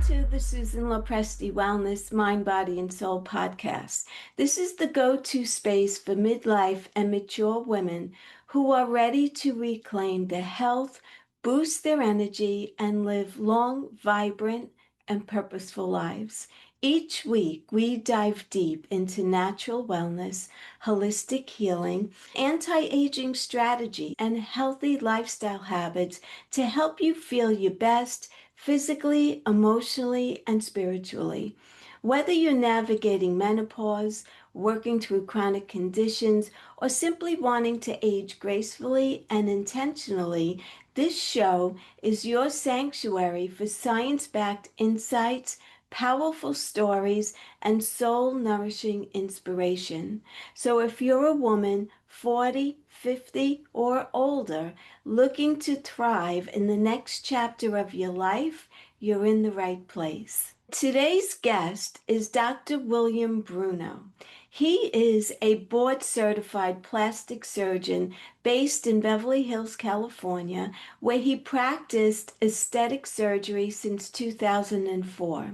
to the Susan LoPresti Wellness Mind, Body, and Soul podcast. This is the go-to space for midlife and mature women who are ready to reclaim their health, boost their energy, and live long, vibrant, and purposeful lives. Each week, we dive deep into natural wellness, holistic healing, anti-aging strategy, and healthy lifestyle habits to help you feel your best physically, emotionally, and spiritually. Whether you're navigating menopause, working through chronic conditions, or simply wanting to age gracefully and intentionally, this show is your sanctuary for science-backed insights, powerful stories, and soul-nourishing inspiration. So if you're a woman 40, 50, or older looking to thrive in the next chapter of your life, you're in the right place. Today's guest is Dr. William Bruno. He is a board-certified plastic surgeon based in Beverly Hills, California, where he practiced aesthetic surgery since 2004.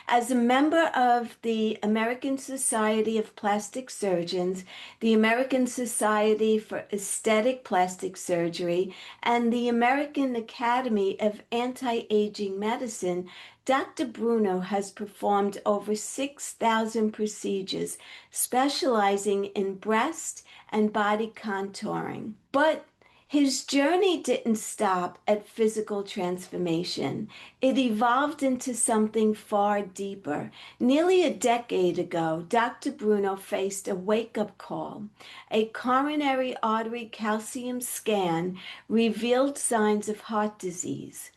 As a member of the American Society of Plastic Surgeons, the American Society for Aesthetic Plastic Surgery, and the American Academy of Anti-Aging Medicine, Dr. Bruno has performed over 6,000 procedures, specializing in breast and body contouring. But his journey didn't stop at physical transformation. It evolved into something far deeper. Nearly a decade ago, Dr. Bruno faced a wake-up call. A coronary artery calcium scan revealed signs of heart disease.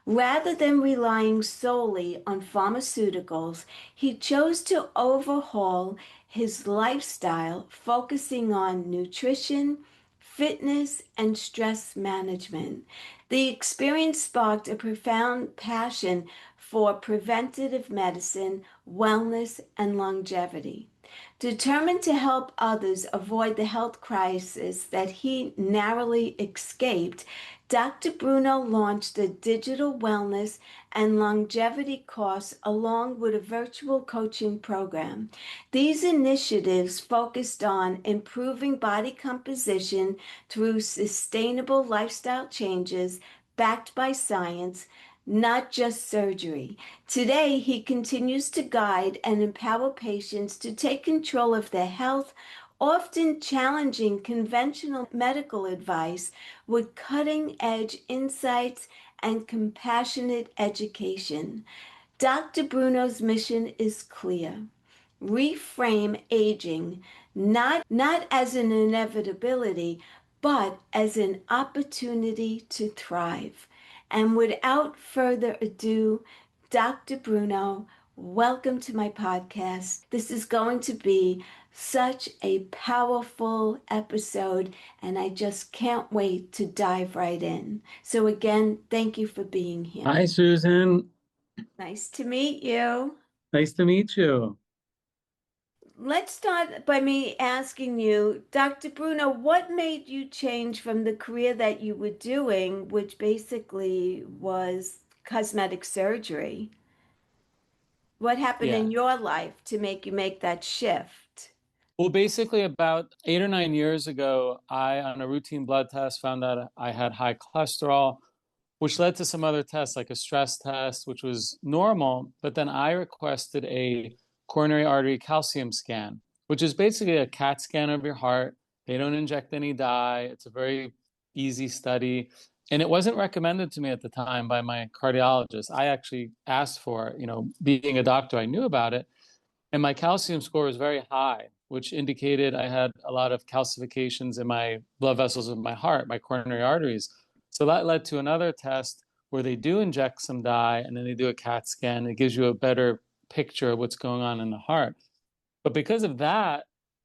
Rather than relying solely on pharmaceuticals, he chose to overhaul his lifestyle, focusing on nutrition, fitness, and stress management. The experience sparked a profound passion for preventative medicine, wellness, and longevity. Determined to help others avoid the health crisis that he narrowly escaped, Dr. Bruno launched a digital wellness and longevity course along with a virtual coaching program. These initiatives focused on improving body composition through sustainable lifestyle changes backed by science, not just surgery. Today, he continues to guide and empower patients to take control of their health, often challenging conventional medical advice with cutting-edge insights and compassionate education. Dr. Bruno's mission is clear. Reframe aging not as an inevitability, but as an opportunity to thrive. And without further ado, Dr. Bruno, welcome to my podcast. This is going to be such a powerful episode, and I just can't wait to dive right in. So again, thank you for being here. Hi, Susan. Nice to meet you. Nice to meet you. Let's start by me asking you, Dr. Bruno, what made you change from the career that you were doing, which basically was cosmetic surgery? What happened Yeah. in your life to make you make that shift? Well, basically, about 8 or 9 years ago, I, on a routine blood test, found out I had high cholesterol, which led to some other tests, like a stress test, which was normal. But then I requested a coronary artery calcium scan, which is basically a CAT scan of your heart. They don't inject any dye. It's a very easy study. And it wasn't recommended to me at the time by my cardiologist. I actually asked for it, being a doctor, I knew about it. And my calcium score was very high, which indicated I had a lot of calcifications in my blood vessels of my heart, my coronary arteries. So that led to another test where they do inject some dye and then they do a CAT scan. It gives you a better picture of what's going on in the heart. But because of that,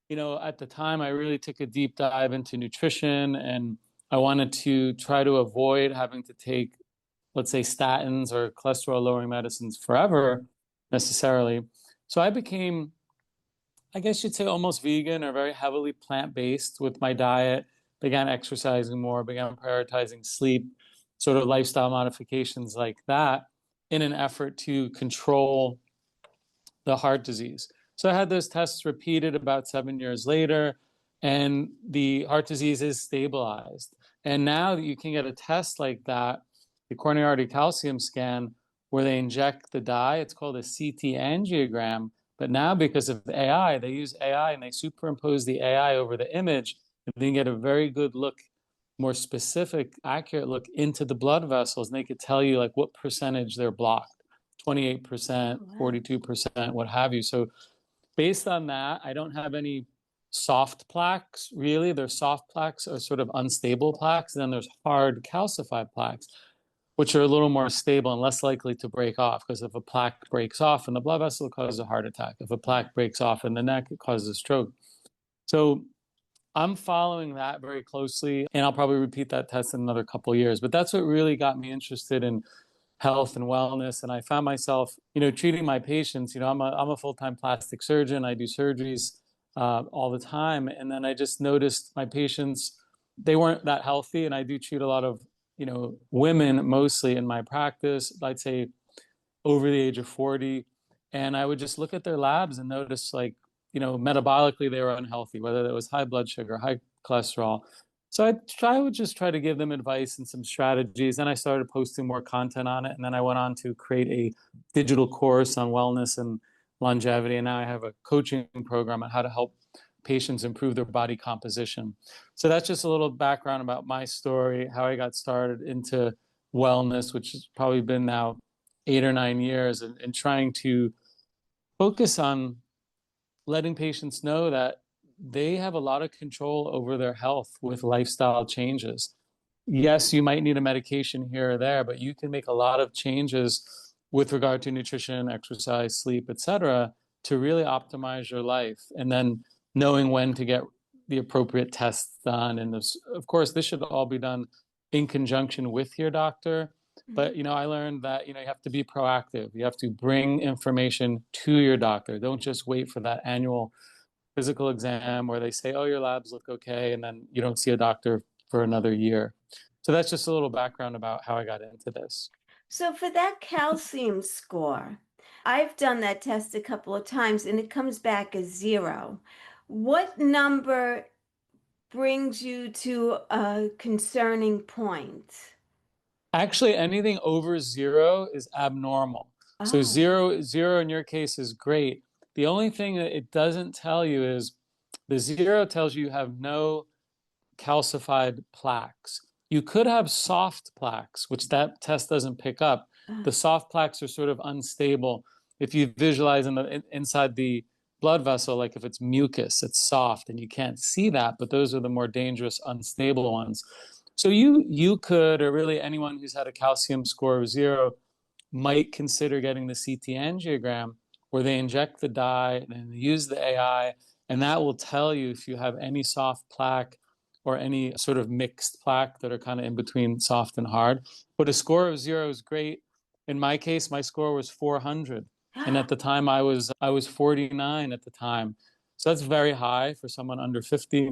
at the time, I really took a deep dive into nutrition, and I wanted to try to avoid having to take, let's say, statins or cholesterol lowering medicines forever necessarily. So I became, I guess you'd say, almost vegan or very heavily plant-based with my diet, began exercising more, began prioritizing sleep, sort of lifestyle modifications like that. in an effort to control the heart disease. So I had those tests repeated about 7 years later, and the heart disease is stabilized. And now that you can get a test like that, the coronary artery calcium scan, where they inject the dye, it's called a CT angiogram. But now, because of AI, they use AI and they superimpose the AI over the image, and then you get a very good look, more specific, accurate look into the blood vessels, and they could tell you like what percentage they're blocked. 28%, 42%, what have you. So based on that, I don't have any soft plaques, really. There's soft plaques or sort of unstable plaques. And then there's hard calcified plaques, which are a little more stable and less likely to break off. Because if a plaque breaks off in the blood vessel, it causes a heart attack. If a plaque breaks off in the neck, it causes a stroke. So I'm following that very closely, and I'll probably repeat that test in another couple of years. But that's what really got me interested in health and wellness. And I found myself, treating my patients. I'm a full-time plastic surgeon. I do surgeries all the time. And then I just noticed my patients, they weren't that healthy. And I do treat a lot of, women mostly in my practice, I'd say over the age of 40. And I would just look at their labs and notice metabolically they were unhealthy, whether that was high blood sugar, high cholesterol. So I would just try to give them advice and some strategies. And I started posting more content on it. And then I went on to create a digital course on wellness and longevity. And now I have a coaching program on how to help patients improve their body composition. So that's just a little background about my story, how I got started into wellness, which has probably been now 8 or 9 years, and trying to focus on letting patients know that they have a lot of control over their health with lifestyle changes. Yes, you might need a medication here or there, but you can make a lot of changes with regard to nutrition, exercise, sleep, etc., to really optimize your life. And then knowing when to get the appropriate tests done. And of course, this should all be done in conjunction with your doctor. But, I learned that, you have to be proactive. You have to bring information to your doctor. Don't just wait for that annual physical exam where they say, oh, your labs look okay, and then you don't see a doctor for another year. So that's just a little background about how I got into this. So for that calcium score, I've done that test a couple of times and it comes back as 0. What number brings you to a concerning point? Actually, anything over 0 is abnormal. So Oh, zero in your case is great. The only thing that it doesn't tell you is the 0 tells you have no calcified plaques. You could have soft plaques, which that test doesn't pick up. The soft plaques are sort of unstable. If you visualize inside the blood vessel, like if it's mucus, it's soft and you can't see that, but those are the more dangerous, unstable ones. So you could, or really anyone who's had a calcium score of 0 might consider getting the CT angiogram, where they inject the dye and use the AI, and that will tell you if you have any soft plaque or any sort of mixed plaque that are kind of in between soft and hard. But a score of 0 is great. In my case, my score was 400. And at the time I was 49 at the time. So that's very high for someone under 50,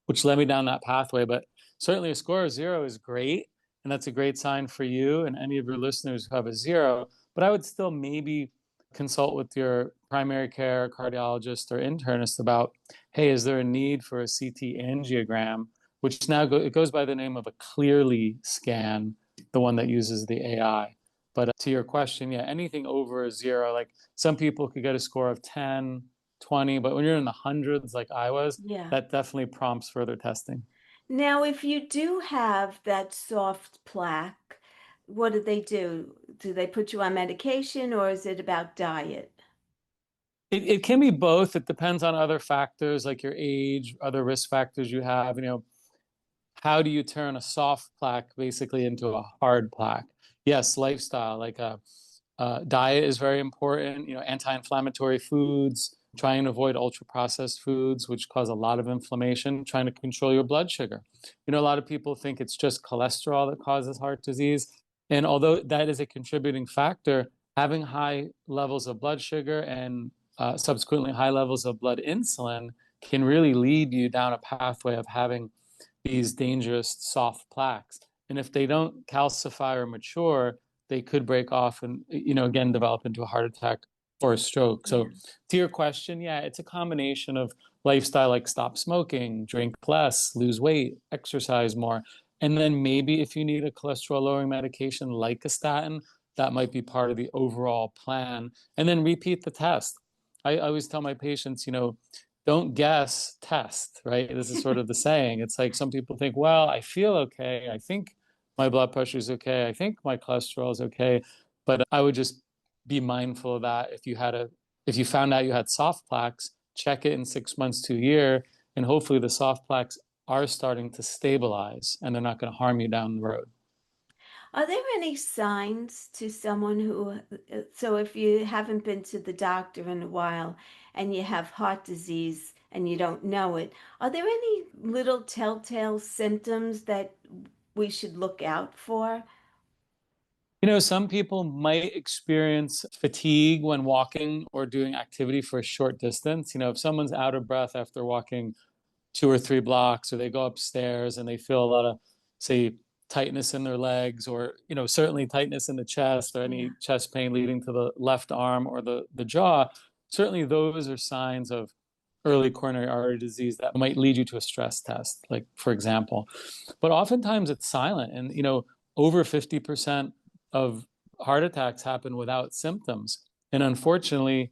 which led me down that pathway. But certainly a score of 0 is great. And that's a great sign for you and any of your listeners who have a 0. But I would still maybe consult with your primary care cardiologist or internist about, hey, is there a need for a CT angiogram, which now it goes by the name of a Clearly scan, the one that uses the AI. But to your question, yeah, anything over a 0, like some people could get a score of 10, 20, but when you're in the hundreds like I was, yeah. that definitely prompts further testing. Now, if you do have that soft plaque, what do they do? Do they put you on medication or is it about diet? It can be both. It depends on other factors like your age, other risk factors you have. How do you turn a soft plaque basically into a hard plaque? Yes, lifestyle, like diet is very important. Anti-inflammatory foods, trying to avoid ultra-processed foods, which cause a lot of inflammation, trying to control your blood sugar. A lot of people think it's just cholesterol that causes heart disease. And although that is a contributing factor, having high levels of blood sugar and subsequently high levels of blood insulin can really lead you down a pathway of having these dangerous soft plaques. And if they don't calcify or mature, they could break off and, again, develop into a heart attack or a stroke. So Yeah. to your question, yeah, it's a combination of lifestyle, like stop smoking, drink less, lose weight, exercise more. And then maybe if you need a cholesterol lowering medication like a statin, that might be part of the overall plan. And then repeat the test. I always tell my patients, don't guess, test, right? This is sort of the saying. It's like some people think, well, I feel okay. I think my blood pressure is okay. I think my cholesterol is okay. But I would just be mindful of that. If you found out you had soft plaques, check it in 6 months to a year, and hopefully the soft plaques are starting to stabilize and they're not going to harm you down the road. Are there any signs to someone who, so if you haven't been to the doctor in a while and you have heart disease and you don't know it, are there any little telltale symptoms that we should look out for? Some people might experience fatigue when walking or doing activity for a short distance. If someone's out of breath after walking 2 or 3 blocks, or they go upstairs and they feel a lot of, say, tightness in their legs, or certainly tightness in the chest, or Yeah. any chest pain leading to the left arm or the jaw, certainly those are signs of early coronary artery disease that might lead you to a stress test, like for example. But oftentimes it's silent, and over 50% of heart attacks happen without symptoms, and unfortunately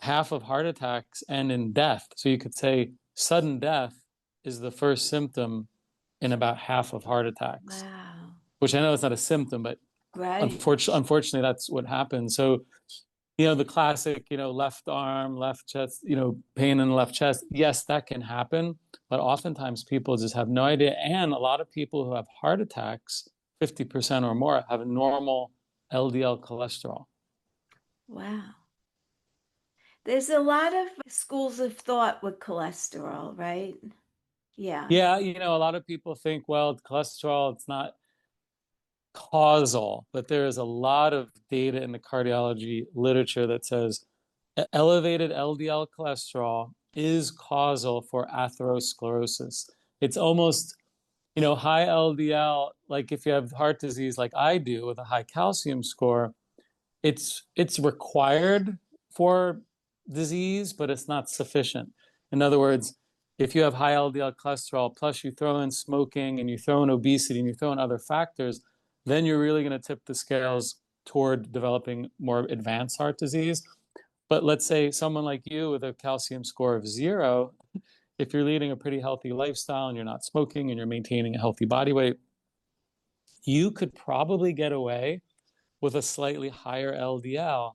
half of heart attacks end in death. So you could say sudden death is the first symptom in about half of heart attacks, Wow. which I know is not a symptom, but Right. unfortunately, that's what happens. So, the classic, left arm, left chest, pain in the left chest. Yes, that can happen, but oftentimes people just have no idea. And a lot of people who have heart attacks, 50% or more, have normal LDL cholesterol. Wow. There's a lot of schools of thought with cholesterol, right? Yeah. Yeah, a lot of people think, well, cholesterol, it's not causal, but there is a lot of data in the cardiology literature that says elevated LDL cholesterol is causal for atherosclerosis. It's almost, high LDL, like if you have heart disease like I do with a high calcium score, it's required for disease, but it's not sufficient. In other words, if you have high LDL cholesterol, plus you throw in smoking and you throw in obesity and you throw in other factors, then you're really going to tip the scales toward developing more advanced heart disease. But let's say someone like you with a calcium score of 0, if you're leading a pretty healthy lifestyle and you're not smoking and you're maintaining a healthy body weight, you could probably get away with a slightly higher LDL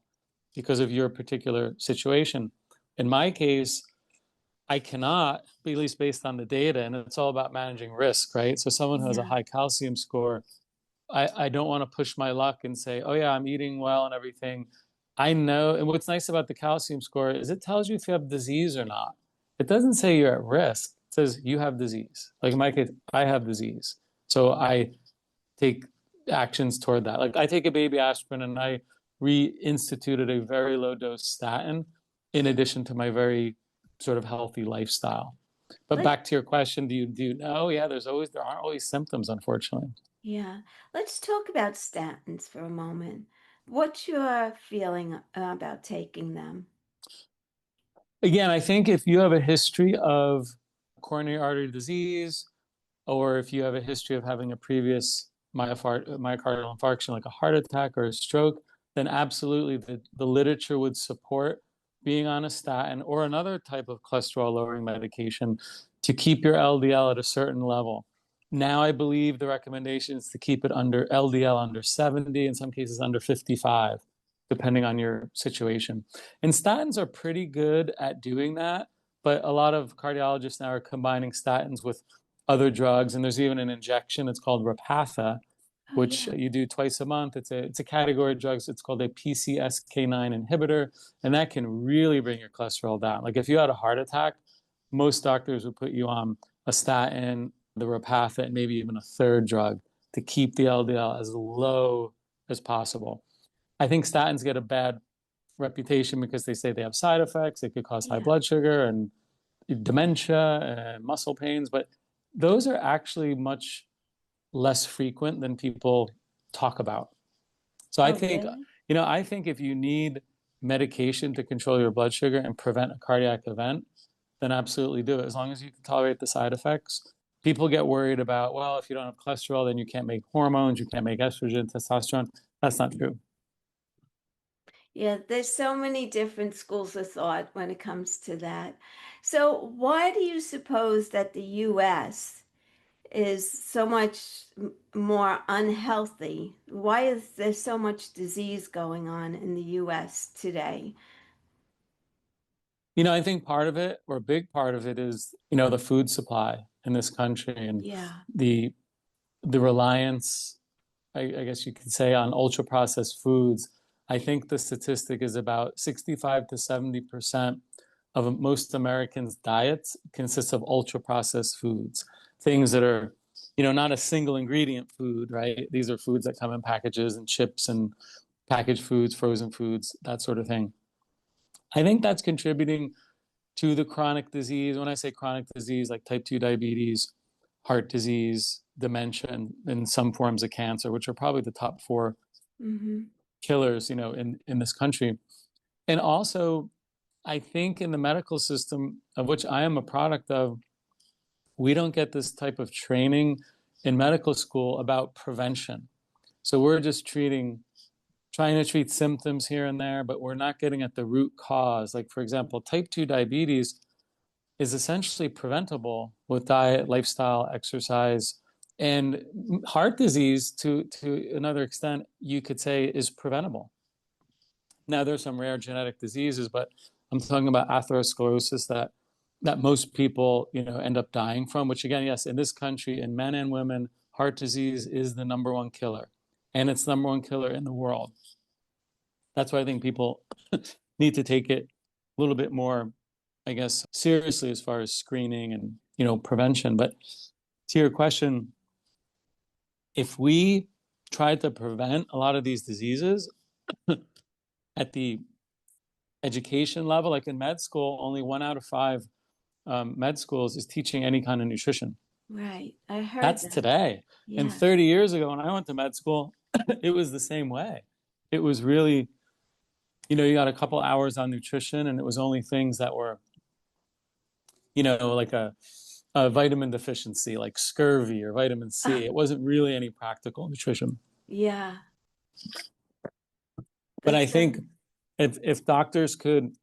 because of your particular situation. In my case, I cannot, at least based on the data, and it's all about managing risk, right? So someone who has a Yeah. high calcium score, I don't want to push my luck and say, oh yeah, I'm eating well and everything. I know, and what's nice about the calcium score is it tells you if you have disease or not. It doesn't say you're at risk. It says you have disease. Like in my case, I have disease. So I take actions toward that. Like I take a baby aspirin and I reinstituted a very low dose statin in addition to my very sort of healthy lifestyle. But Let back to your question, do you know? Yeah, there aren't always symptoms, unfortunately. yeah. Let's talk about statins for a moment. What's your feeling about taking them? Again, I think if you have a history of coronary artery disease, or if you have a history of having a previous myocardial infarction, like a heart attack or a stroke, then absolutely the literature would support being on a statin or another type of cholesterol lowering medication to keep your LDL at a certain level. Now I believe the recommendation is to keep it under LDL under 70, in some cases under 55, depending on your situation. And statins are pretty good at doing that, but a lot of cardiologists now are combining statins with other drugs, and there's even an injection. It's called Repatha, Oh, which yeah. you do twice a month. It's a category of drugs. It's called a PCSK9 inhibitor, and that can really bring your cholesterol down. Like if you had a heart attack, most doctors would put you on a statin, the Repatha, and maybe even a third drug to keep the LDL as low as possible. I think statins get a bad reputation because they say they have side effects. They could cause high Yeah. blood sugar and dementia and muscle pains, but those are actually much less frequent than people talk about. So I Oh, think, really? I think if you need medication to control your blood sugar and prevent a cardiac event, then absolutely do it, as long as you can tolerate the side effects. People get worried about, well, if you don't have cholesterol, then you can't make hormones, you can't make estrogen, testosterone. That's not true. Yeah, there's so many different schools of thought when it comes to that. So, why do you suppose that the US is so much more unhealthy? Why is there so much disease going on in the US today? I think part of it, or a big part of it, is, the food supply in this country and Yeah. the the reliance, I guess you could say, on ultra processed foods. I think the statistic is about 65 to 70% of most Americans' diets consists of ultra processed foods, things that are, not a single ingredient food, right? These are foods that come in packages and chips and packaged foods, frozen foods, that sort of thing. I think that's contributing to the chronic disease. When I say chronic disease, like type 2 diabetes, heart disease, dementia, and some forms of cancer, which are probably the top four Mm-hmm. killers, in this country. And also, I think in the medical system, of which I am a product of, we don't get this type of training in medical school about prevention. So we're just trying to treat symptoms here and there, but we're not getting at the root cause. Like, for example, type 2 diabetes is essentially preventable with diet, lifestyle, exercise. And heart disease, to another extent, you could say, is preventable. Now, there's some rare genetic diseases, but I'm talking about atherosclerosis that most people, end up dying from, which, again, yes, in this country, in men and women, heart disease is the number one killer. And it's the number one killer in the world. That's why I think people need to take it a little bit more, I guess, seriously as far as screening and, prevention. But to your question, if we tried to prevent a lot of these diseases at the education level, like in med school, only 1 out of 5 med schools is teaching any kind of nutrition. Right. I heard That's that. today. And Yeah. 30 years ago, when I went to med school, it was the same way. It was really, you got a couple hours on nutrition, and it was only things that were, like a vitamin deficiency, like scurvy or vitamin C. It wasn't really any practical nutrition. Yeah. But I That's think if doctors could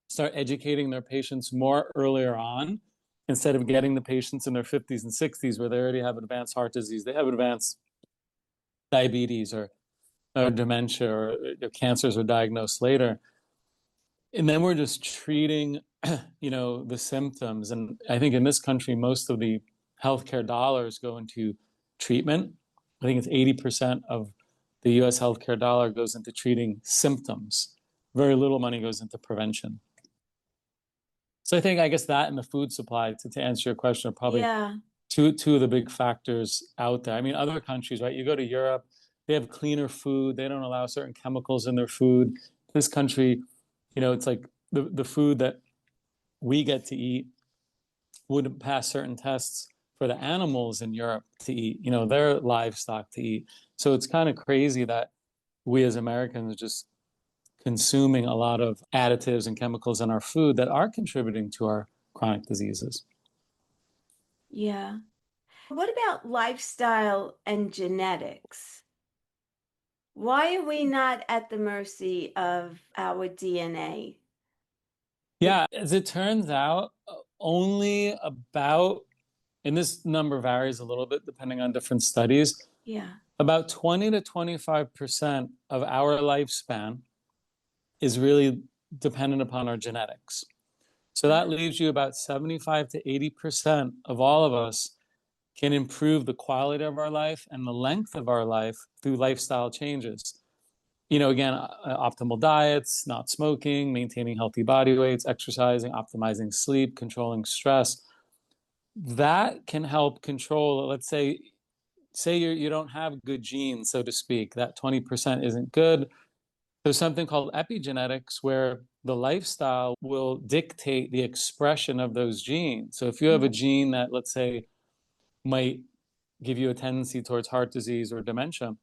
start educating their patients more earlier on, instead of getting the patients in their 50s and 60s where they already have advanced heart disease, they have advanced diabetes or dementia, or cancers are diagnosed later. And then we're just treating, the symptoms. And I think in this country, most of the healthcare dollars go into treatment. I think it's 80% of the US healthcare dollar goes into treating symptoms. Very little money goes into prevention. So I think, I guess, that and the food supply, to answer your question, are probably yeah. two of the big factors out there. I mean, other countries, right? You go to Europe, they have cleaner food. They don't allow certain chemicals in their food. This country, it's like the food that we get to eat wouldn't pass certain tests for the animals in Europe to eat, their livestock to eat. So it's kind of crazy that we as Americans are just consuming a lot of additives and chemicals in our food that are contributing to our chronic diseases. Yeah. What about lifestyle and genetics? Why are we not at the mercy of our DNA? It, Yeah, as it turns out, only about, and this number varies a little bit depending on different studies, yeah. about 20 to 25% of our lifespan is really dependent upon our genetics. So that leaves you about 75 to 80% of all of us can improve the quality of our life and the length of our life through lifestyle changes. Again, optimal diets, not smoking, maintaining healthy body weights, exercising, optimizing sleep, controlling stress. That can help control, let's say you don't have good genes, so to speak, that 20% isn't good. There's something called epigenetics where the lifestyle will dictate the expression of those genes. So if you have a gene that, let's say, might give you a tendency towards heart disease or dementia,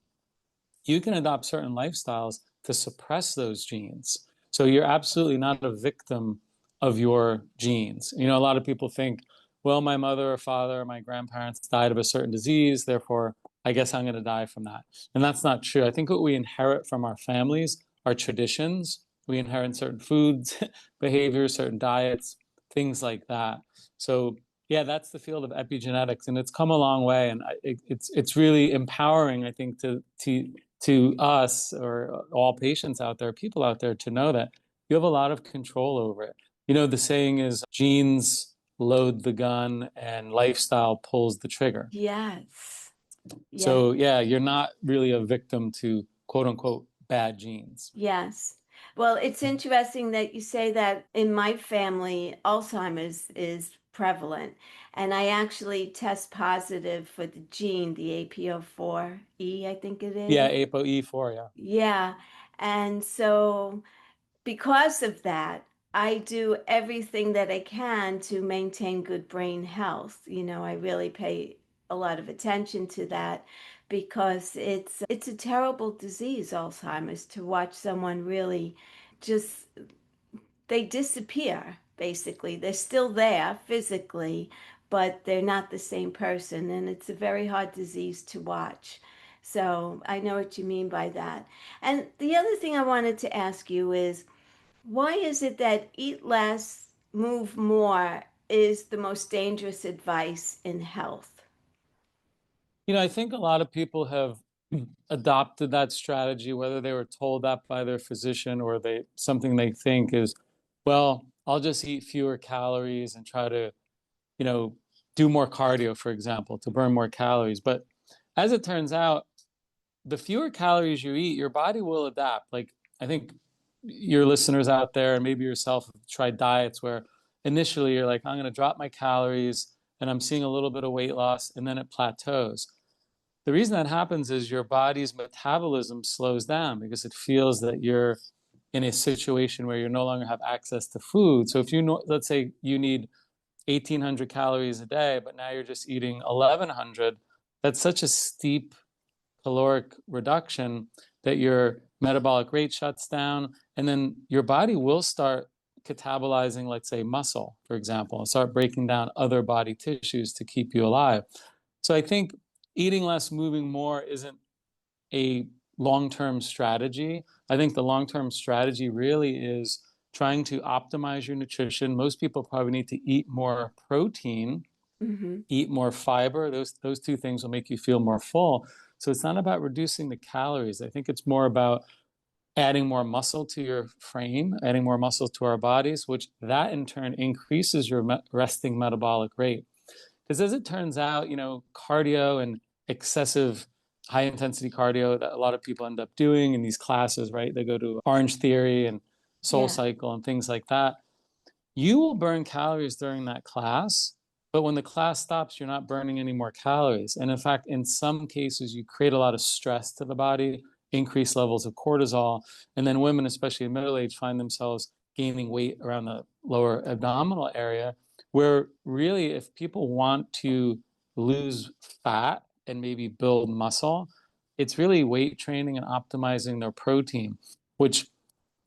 you can adopt certain lifestyles to suppress those genes. So you're absolutely not a victim of your genes. You know, a lot of people think, well, my mother or father or my grandparents died of a certain disease, therefore I guess I'm going to die from that. And that's not true. I think what we inherit from our families are traditions. We inherit certain foods, behaviors, certain diets, things like that. So yeah, that's the field of epigenetics, and it's come a long way, and it's really empowering, I think, to us or all patients out there, people out there, to know that you have a lot of control over it. You know, the saying is genes load the gun and lifestyle pulls the trigger. Yes. Yes. So yeah, you're not really a victim to quote unquote bad genes. Yes. Well, it's interesting that you say that. In my family, Alzheimer's is prevalent, and I actually test positive for the gene, the APO4E, I think it Yeah, is. ApoE4, yeah. Yeah. And so because of that, I do everything that I can to maintain good brain health. You know, I really pay a lot of attention to that because it's a terrible disease, Alzheimer's, to watch someone really just they disappear basically. They're still there physically, but they're not the same person, and it's a very hard disease to watch. So, I know what you mean by that. And the other thing I wanted to ask you is, why is it that eat less, move more is the most dangerous advice in health? You know, I think a lot of people have adopted that strategy, whether they were told that by their physician or they something they think is, well, I'll just eat fewer calories and try to, you know, do more cardio, for example, to burn more calories. But as it turns out, the fewer calories you eat, your body will adapt. Like, I think your listeners out there and maybe yourself have tried diets where initially you're like, I'm going to drop my calories and I'm seeing a little bit of weight loss, and then it plateaus. The reason that happens is your body's metabolism slows down because it feels that you're in a situation where you no longer have access to food. So if you know, let's say you need 1,800 calories a day, but now you're just eating 1,100, that's such a steep caloric reduction that your metabolic rate shuts down, and then your body will start catabolizing, let's say, muscle, for example, and start breaking down other body tissues to keep you alive. So I think eating less, moving more isn't a long-term strategy. I think the long-term strategy really is trying to optimize your nutrition. Most people probably need to eat more protein, Mm-hmm. eat more fiber. Those two things will make you feel more full. So it's not about reducing the calories. I think it's more about adding more muscle to your frame, adding more muscle to our bodies, which that in turn increases your resting metabolic rate. Because as it turns out, you know, cardio and excessive high intensity cardio that a lot of people end up doing in these classes, right? They go to Orange Theory and Soul Yeah. Cycle and things like that. You will burn calories during that class, but when the class stops, you're not burning any more calories. And in fact, in some cases, you create a lot of stress to the body, increased levels of cortisol. And then women, especially in middle age, find themselves gaining weight around the lower abdominal area, where really, if people want to lose fat and maybe build muscle, it's really weight training and optimizing their protein, which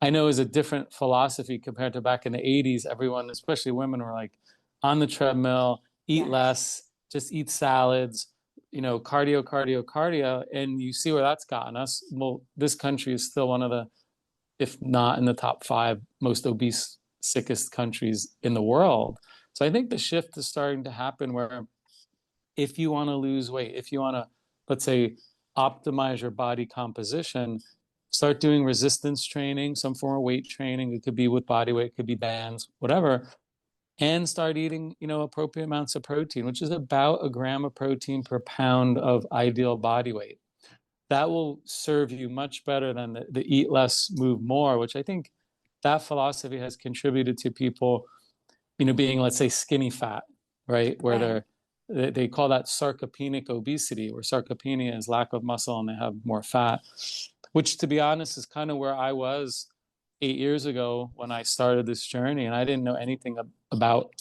I know is a different philosophy compared to back in the 80s. Everyone, especially women, were like on the treadmill, eat Yes. less, just eat salads, you know, cardio, cardio, cardio. And you see where that's gotten us. Well, this country is still one of the, if not in the top five most obese, sickest countries in the world. So I think the shift is starting to happen where if you want to lose weight, if you want to, let's say, optimize your body composition, start doing resistance training, some form of weight training. It could be with body weight, it could be bands, whatever, and start eating, you know, appropriate amounts of protein, which is about a gram of protein per pound of ideal body weight. That will serve you much better than the eat less, move more, which I think that philosophy has contributed to people, you know, being, let's say, skinny fat, right? Where Right. they call that sarcopenic obesity, where sarcopenia is lack of muscle and they have more fat, which, to be honest, is kind of where I was 8 years ago when I started this journey. And I didn't know anything about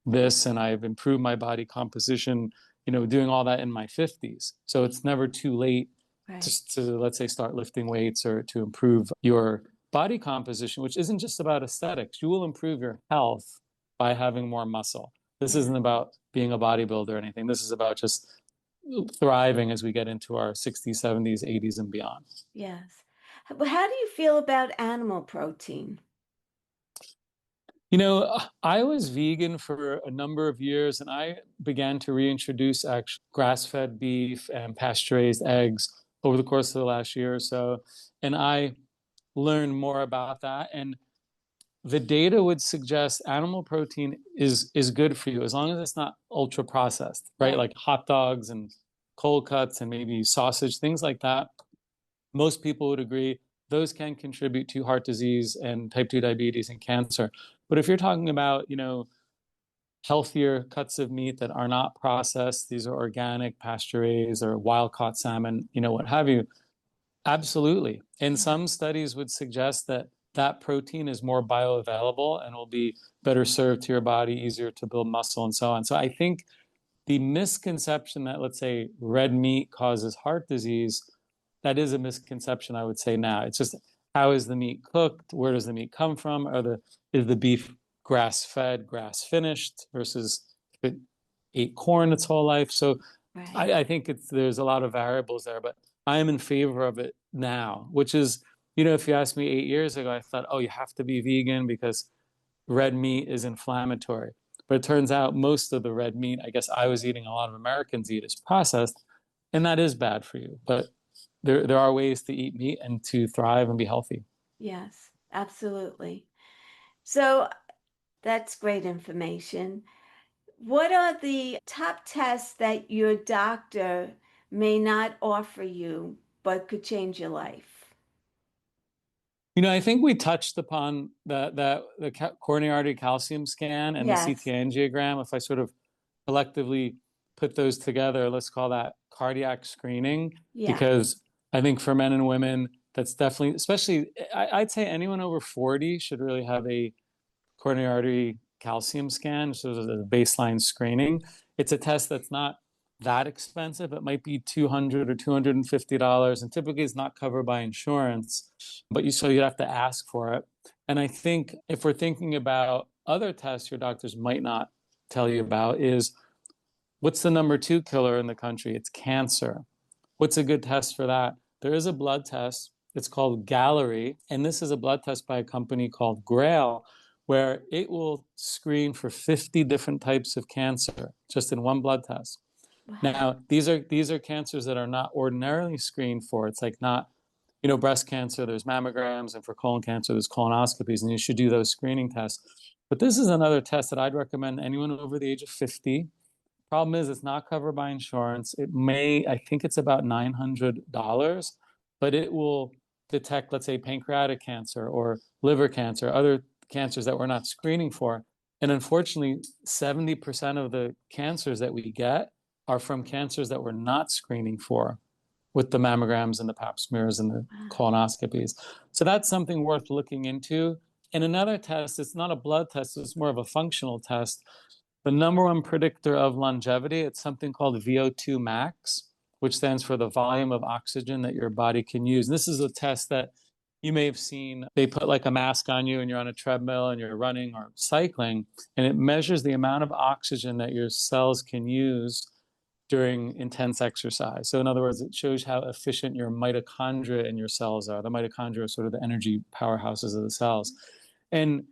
this. And I've improved my body composition, you know, doing all that in my 50s. So it's never too late Right. just to, let's say, start lifting weights or to improve your body composition, which isn't just about aesthetics. You will improve your health by having more muscle. This Yeah. isn't about being a bodybuilder or anything. This is about just thriving as we get into our 60s, 70s, 80s, and beyond. Yes. But how do you feel about animal protein? You know, I was vegan for a number of years and I began to reintroduce actual grass-fed beef and pasture-raised eggs over the course of the last year or so. And I learned more about that. And the data would suggest animal protein is good for you as long as it's not ultra processed, right? Right. Like hot dogs and cold cuts and maybe sausage, things like that. Most people would agree those can contribute to heart disease and type 2 diabetes and cancer. But if you're talking about, healthier cuts of meat that are not processed, these are organic, pasture raised, or wild caught salmon, what have you, absolutely. And Yeah. some studies would suggest that that protein is more bioavailable and will be better served to your body, easier to build muscle, and so on. So I think the misconception that, let's say, red meat causes heart disease, that is a misconception, I would say now. It's just, how is the meat cooked? Where does the meat come from? Is the beef grass fed, grass finished versus if it ate corn its whole life? So Right. I think there's a lot of variables there, but I am in favor of it now, which is, if you asked me 8 years ago, I thought, oh, you have to be vegan because red meat is inflammatory. But it turns out most of the red meat, I guess I was eating, a lot of Americans eat, is processed, and that is bad for you. But there are ways to eat meat and to thrive and be healthy. Yes, absolutely. So that's great information. What are the top tests that your doctor may not offer you but could change your life? I think we touched upon the coronary artery calcium scan and the CT Yes. angiogram. If I sort of collectively put those together, let's call that cardiac screening, Yeah. because I think for men and women, that's definitely, especially, I'd say anyone over 40 should really have a coronary artery calcium scan, so the baseline screening. It's a test that's not that expensive. It might be $200 or $250, and typically it's not covered by insurance, but you'd have to ask for it. And I think if we're thinking about other tests your doctors might not tell you about, is what's the number two killer in the country? It's cancer. What's a good test for that? There is a blood test. It's called Gallery. And this is a blood test by a company called Grail, where it will screen for 50 different types of cancer just in one blood test. Wow. Now, these are cancers that are not ordinarily screened for. It's like not, breast cancer, there's mammograms, and for colon cancer, there's colonoscopies, and you should do those screening tests. But this is another test that I'd recommend anyone over the age of 50. Problem is, it's not covered by insurance. I think it's about $900, but it will detect, let's say, pancreatic cancer or liver cancer, other cancers that we're not screening for. And unfortunately, 70% of the cancers that we get are from cancers that we're not screening for with the mammograms and the pap smears and the Wow. colonoscopies. So that's something worth looking into. And another test, it's not a blood test, it's more of a functional test. The number one predictor of longevity, it's something called VO2 max, which stands for the volume of oxygen that your body can use. And this is a test that you may have seen. They put like a mask on you and you're on a treadmill and you're running or cycling, and it measures the amount of oxygen that your cells can use during intense exercise. So in other words, it shows how efficient your mitochondria in your cells are. The mitochondria are sort of the energy powerhouses of the cells. And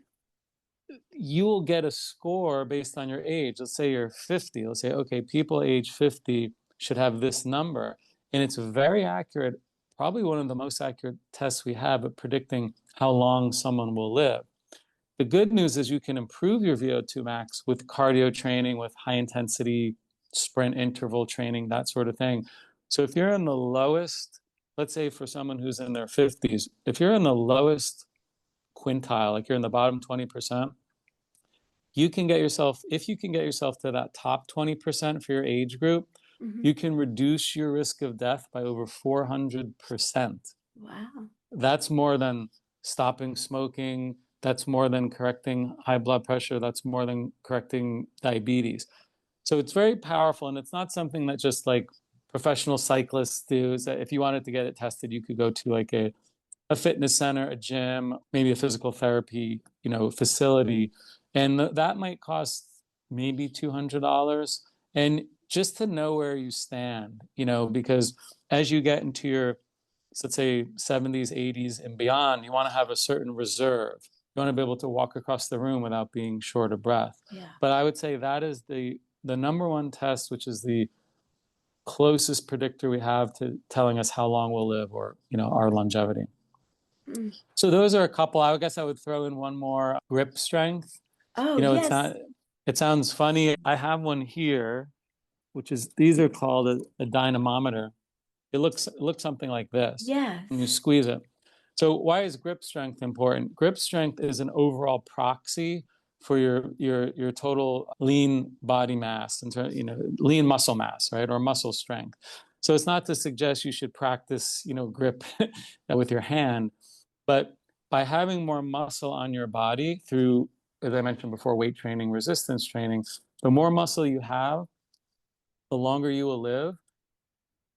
you will get a score based on your age. Let's say you're 50. Let's say, okay, people age 50 should have this number. And it's very accurate, probably one of the most accurate tests we have at predicting how long someone will live. The good news is you can improve your VO2 max with cardio training, with high intensity sprint interval training, that sort of thing. So if you're in the lowest, let's say for someone who's in their 50s, if you're in the lowest quintile, like you're in the bottom 20%, if you can get yourself to that top 20% for your age group, Hmm. you can reduce your risk of death by over 400%. Wow. That's more than stopping smoking. That's more than correcting high blood pressure. That's more than correcting diabetes. So it's very powerful. And it's not something that just like professional cyclists do, is that if you wanted to get it tested, you could go to like a fitness center, a gym, maybe a physical therapy, facility. And that might cost maybe $200. And just to know where you stand, because as you get into your, let's say 70s, 80s and beyond, you want to have a certain reserve. You want to be able to walk across the room without being short of breath. Yeah. But I would say that is the number one test, which is the closest predictor we have to telling us how long we'll live, or, our longevity. Mm. So those are a couple. I guess I would throw in one more: grip strength. Oh, yes. It sounds funny. I have one here, which is, these are called a dynamometer. It looks something like this, and you Yes. squeeze it. So why is grip strength important? Grip strength is an overall proxy for your total lean body mass, lean muscle mass, right, or muscle strength. So it's not to suggest you should practice, grip with your hand, but by having more muscle on your body through, as I mentioned before, weight training, resistance training, the more muscle you have, the longer you will live,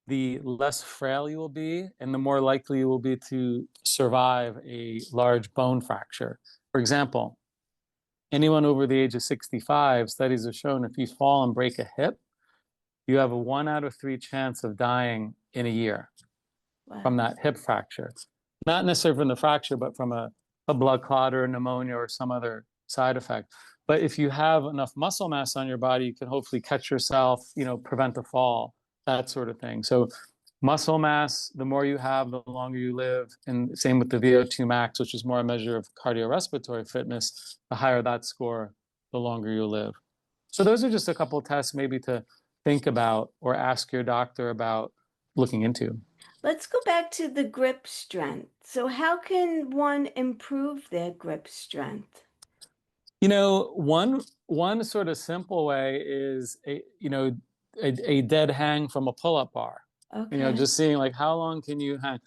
the less frail you will be, and the more likely you will be to survive a large bone fracture. For example, anyone over the age of 65, studies have shown if you fall and break a hip, you have a 1 out of 3 chance of dying in a year from that hip fracture. Not necessarily from the fracture, but from a blood clot or a pneumonia or some other side effect. But if you have enough muscle mass on your body, you can hopefully catch yourself, prevent a fall, that sort of thing. So muscle mass, the more you have, the longer you live. And same with the VO2 max, which is more a measure of cardiorespiratory fitness. The higher that score, the longer you live. So those are just a couple of tests maybe to think about or ask your doctor about looking into. Let's go back to the grip strength. So how can one improve their grip strength? One sort of simple way is a dead hang from a pull-up bar. Okay. Just seeing like how long can you hang.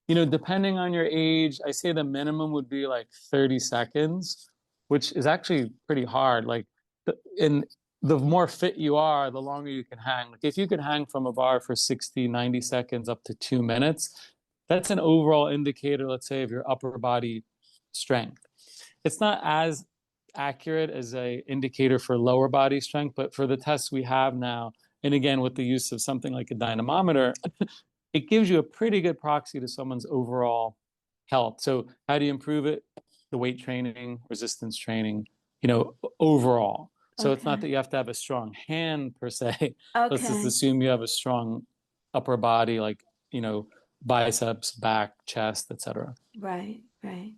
Depending on your age, I say the minimum would be like 30 seconds, which is actually pretty hard. Like, the more fit you are, the longer you can hang. Like if you could hang from a bar for 60, 90 seconds up to 2 minutes, that's an overall indicator, let's say, of your upper body strength. It's not as accurate as a indicator for lower body strength, but for the tests we have now, and again, with the use of something like a dynamometer, it gives you a pretty good proxy to someone's overall health. So how do you improve it? The weight training, resistance training, overall. So it's not that you have to have a strong hand per se. Let's just Okay. assume you have a strong upper body, like, biceps, back, chest, etc. Right, right.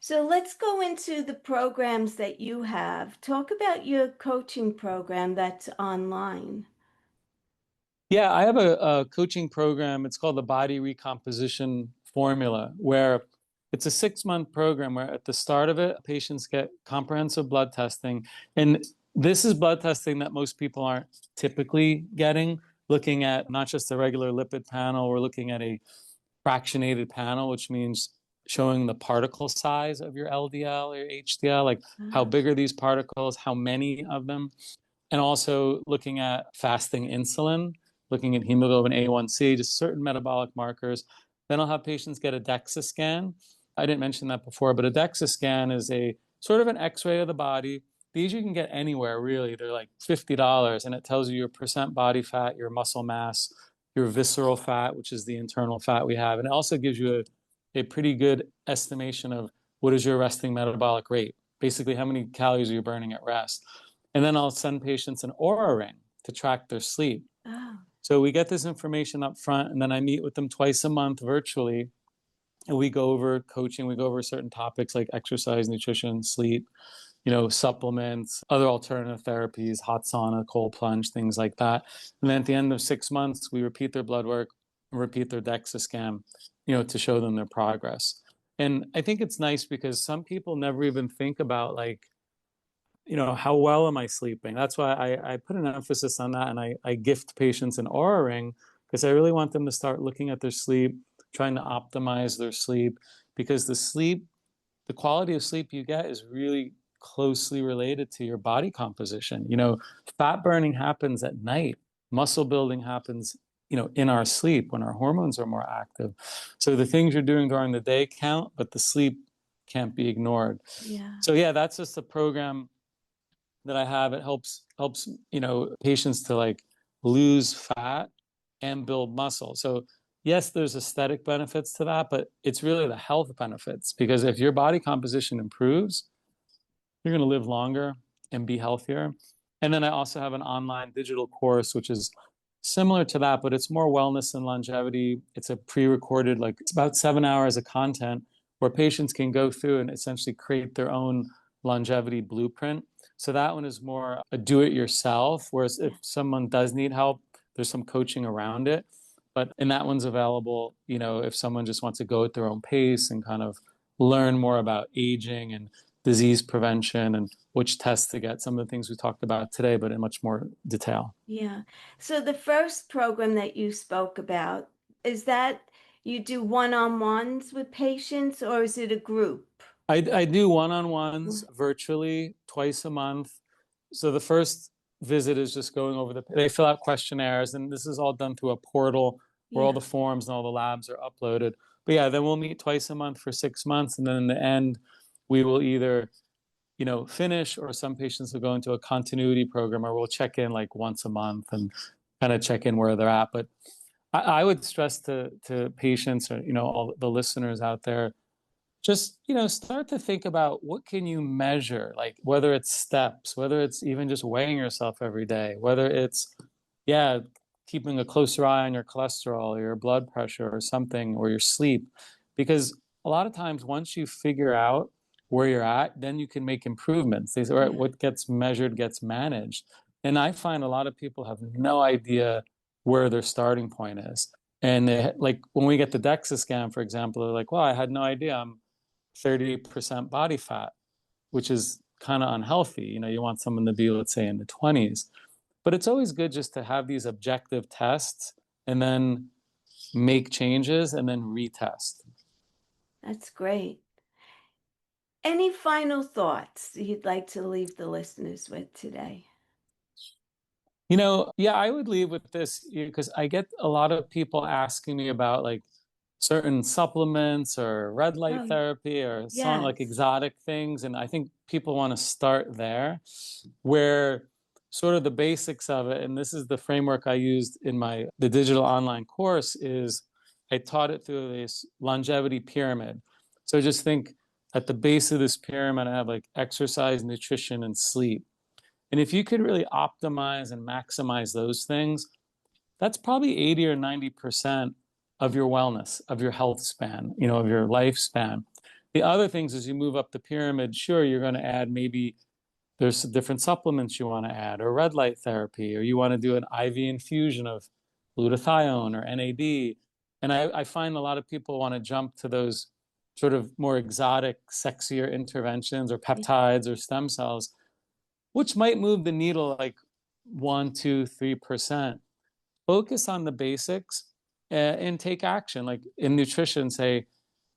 So let's go into the programs that you have. Talk about your coaching program that's online. Yeah, I have a coaching program. It's called the Body Recomposition Formula, where it's a 6-month program where at the start of it, patients get comprehensive blood testing. And this is blood testing that most people aren't typically getting, looking at not just a regular lipid panel, we're looking at a fractionated panel, which means showing the particle size of your LDL or your HDL, like how big are these particles, how many of them, and also looking at fasting insulin, looking at hemoglobin A1C, just certain metabolic markers. Then I'll have patients get a DEXA scan. I didn't mention that before, but a DEXA scan is a sort of an X-ray of the body. These you can get anywhere, really. They're like $50, and it tells you your percent body fat, your muscle mass, your visceral fat, which is the internal fat we have. And it also gives you a pretty good estimation of what is your resting metabolic rate, basically how many calories are you burning at rest. And then I'll send patients an Oura ring to track their sleep. Oh, So we get this information up front, and then I meet with them twice a month virtually. And we go over coaching, we go over certain topics like exercise, nutrition, sleep, supplements, other alternative therapies, hot sauna, cold plunge, things like that. And then at the end of 6 months, we repeat their blood work, repeat their DEXA scan, to show them their progress. And I think it's nice because some people never even think about like, how well am I sleeping? That's why I put an emphasis on that. And I gift patients an Oura ring because I really want them to start looking at their sleep, trying to optimize their sleep, because the quality of sleep you get is really closely related to your body composition. Fat burning happens at night. Muscle building happens in our sleep when our hormones are more active. So the things you're doing during the day count, but the sleep can't be ignored. Yeah. So yeah, that's just a program that I have. It helps patients to like lose fat and build muscle. So yes, there's aesthetic benefits to that, but it's really the health benefits, because if your body composition improves, you're going to live longer and be healthier. And then I also have an online digital course, which is similar to that, but it's more wellness and longevity. It's a pre-recorded, like it's about 7 hours of content where patients can go through and essentially create their own longevity blueprint. So that one is more a do-it-yourself, whereas if someone does need help, there's some coaching around it. And that one's available, if someone just wants to go at their own pace and kind of learn more about aging and disease prevention and which tests to get, some of the things we talked about today, but in much more detail. Yeah. So the first program that you spoke about, is that you do one-on-ones with patients or is it a group? I do one-on-ones virtually twice a month. So the first visit is just going over they fill out questionnaires, and this is all done through a portal where all the forms and all the labs are uploaded. But yeah, then we'll meet twice a month for 6 months. And then in the end, we will either finish, or some patients will go into a continuity program, or we'll check in like once a month and kind of check in where they're at. But I would stress to patients, or all the listeners out there, just start to think about what can you measure, like whether it's steps, whether it's even just weighing yourself every day, whether it's keeping a closer eye on your cholesterol or your blood pressure or something, or your sleep. Because a lot of times once you figure out where you're at, then you can make improvements. They say, all right, what gets measured gets managed. And I find a lot of people have no idea where their starting point is. And like when we get the DEXA scan, for example, they're like, well, I had no idea I'm 30% body fat, which is kind of unhealthy. You want someone to be, let's say, in the 20s. But it's always good just to have these objective tests and then make changes and then retest. That's great. Any final thoughts you'd like to leave the listeners with today? I would leave with this, because I get a lot of people asking me about like certain supplements or red light therapy or some like exotic things. And I think people want to start there, where sort of the basics of it, and this is the framework I used in the digital online course, is I taught it through this longevity pyramid. So just think, at the base of this pyramid, I have like exercise, nutrition, and sleep. And if you could really optimize and maximize those things, that's probably 80 or 90% of your wellness, of your health span, of your lifespan. The other things, as you move up the pyramid, sure, you're going to add, maybe there's different supplements you want to add, or red light therapy, or you want to do an IV infusion of glutathione or NAD. And I find a lot of people want to jump to those sort of more exotic, sexier interventions, or peptides or stem cells, which might move the needle like 1, 2, 3%. Focus on the basics, and take action. Like in nutrition, say,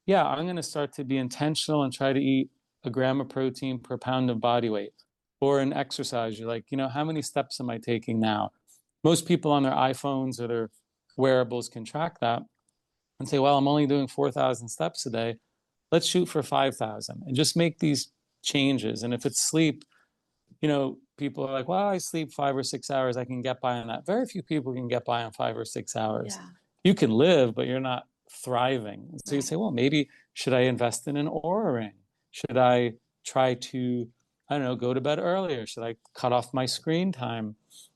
yeah, I'm going to start to be intentional and try to eat a gram of protein per pound of body weight. Or in exercise, you're like, how many steps am I taking now? Most people on their iPhones or their wearables can track that and say, well, I'm only doing 4,000 steps a day. Let's shoot for 5,000 and just make these changes. And if it's sleep, people are like, well, I sleep 5 or 6 hours. I can get by on that. Very few people can get by on 5 or 6 hours. Yeah. You can live, but you're not thriving. So you say, well, maybe should I invest in an Oura ring? Should I try to, I don't know, go to bed earlier? Should I cut off my screen time?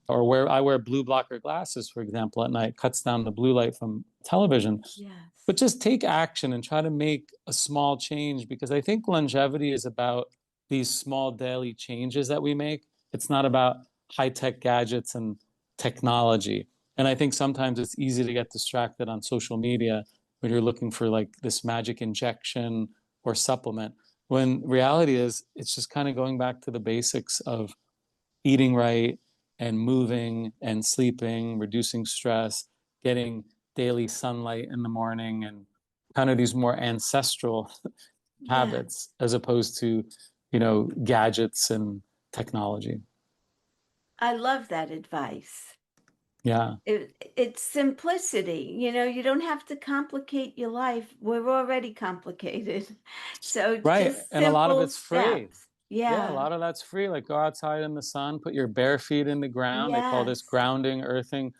Or I wear blue blocker glasses, for example, at night, cuts down the blue light from television. Yes. But just take action and try to make a small change, because I think longevity is about these small daily changes that we make. It's not about high-tech gadgets and technology. And I think sometimes it's easy to get distracted on social media when you're looking for like this magic injection or supplement, when reality is it's just kind of going back to the basics of eating right and moving and sleeping, reducing stress, getting daily sunlight in the morning, and kind of these more ancestral habits, as opposed to, gadgets and technology. I love that advice. Yeah. It's simplicity. You don't have to complicate your life. We're already complicated. So Right. just And a lot of simple it's free. steps. Yeah, a Yeah. lot of that's free. Like go outside in the sun, put your bare feet in the ground. They call this Yes. grounding, earthing.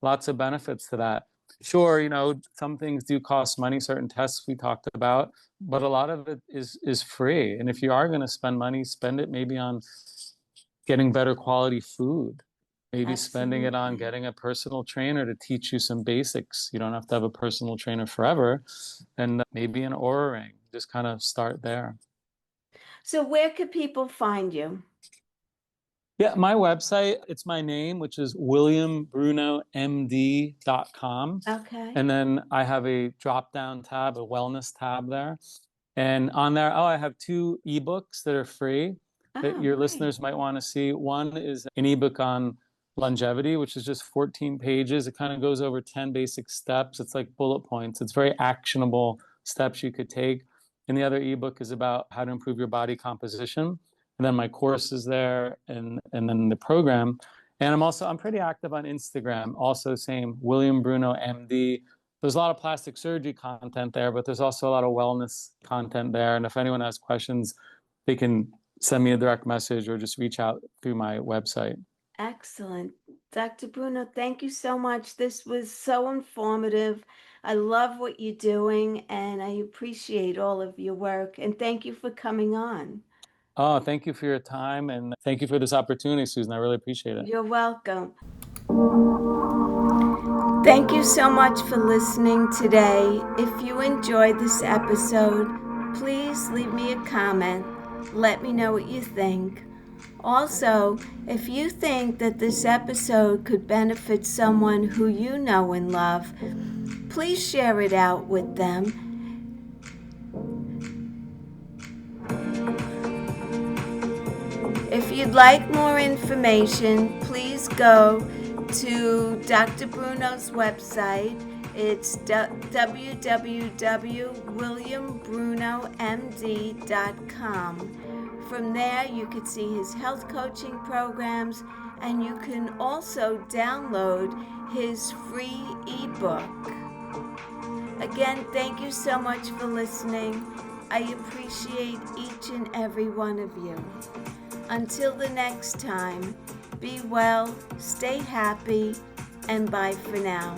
Lots of benefits to that. Sure, some things do cost money, certain tests we talked about, but a lot of it is free. And if you are going to spend money, spend it maybe on getting better quality food, maybe spending it on Absolutely. getting a personal trainer to teach you some basics. You don't have to have a personal trainer forever, and maybe an Aura ring. Just kind of start there. So where could people find you? Yeah, my website, it's my name, which is williambrunomd.com. Okay. And then I have a drop down tab, a wellness tab there. And on there, I have 2 ebooks that are free that Oh, your great. listeners might want to see. One is an ebook on longevity, which is just 14 pages. It kind of goes over 10 basic steps. It's like bullet points. It's very actionable steps you could take. And the other ebook is about how to improve your body composition. And then my course is there, and then the program. And I'm pretty active on Instagram. Also, same William Bruno MD. There's a lot of plastic surgery content there, but there's also a lot of wellness content there. And if anyone has questions, they can send me a direct message or just reach out through my website. Excellent. Dr. Bruno, thank you so much. This was so informative. I love what you're doing and I appreciate all of your work. And thank you for coming on. Oh, thank you for your time and thank you for this opportunity, Susan. I really appreciate it. You're welcome. Thank you so much for listening today. If you enjoyed this episode, please leave me a comment. Let me know what you think. Also, if you think that this episode could benefit someone who you know and love, please share it out with them. If you'd like more information, please go to Dr. Bruno's website. It's www.williambrunomd.com. From there, you can see his health coaching programs, and you can also download his free ebook. Again, thank you so much for listening. I appreciate each and every one of you. Until the next time, be well, stay happy, and bye for now.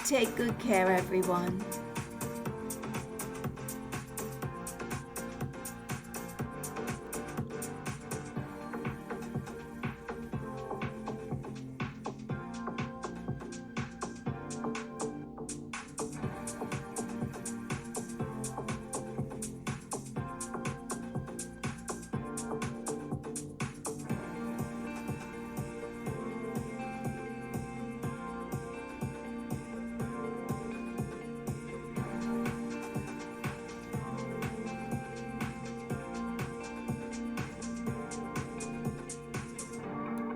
Take good care, everyone.